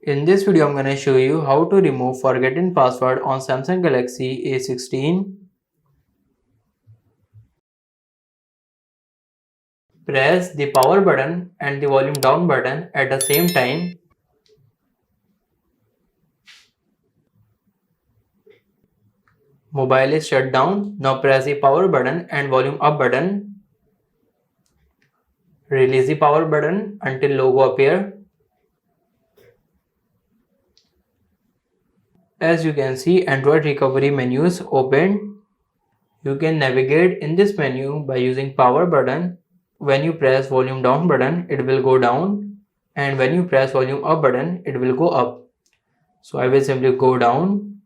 In this video, I'm going to show you how to remove forgotten password on Samsung Galaxy A16. Press the power button and the volume down button at the same time. Mobile is shut down. Now press the power button and volume up button. Release the power button until logo appear. As you can see, Android recovery menu is opened. You can navigate in this menu by using power button. When you press volume down button, it will go down, and when you press volume up button, it will go up. So I will simply go down.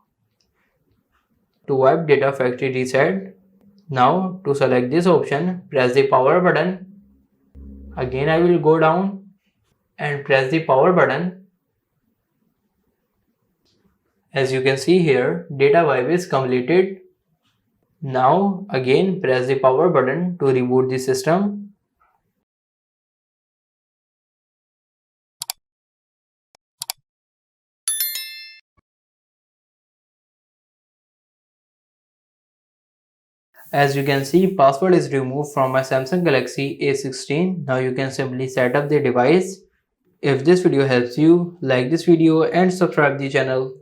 To wipe data factory reset, now to select this option, press the power button. Again I will go down and press the power button. As you can see here, data wipe is completed. Now again press the power button to reboot the system. As you can see, password is removed from my Samsung Galaxy A16. Now you can simply set up the device. If this video helps you, like this video and subscribe the channel.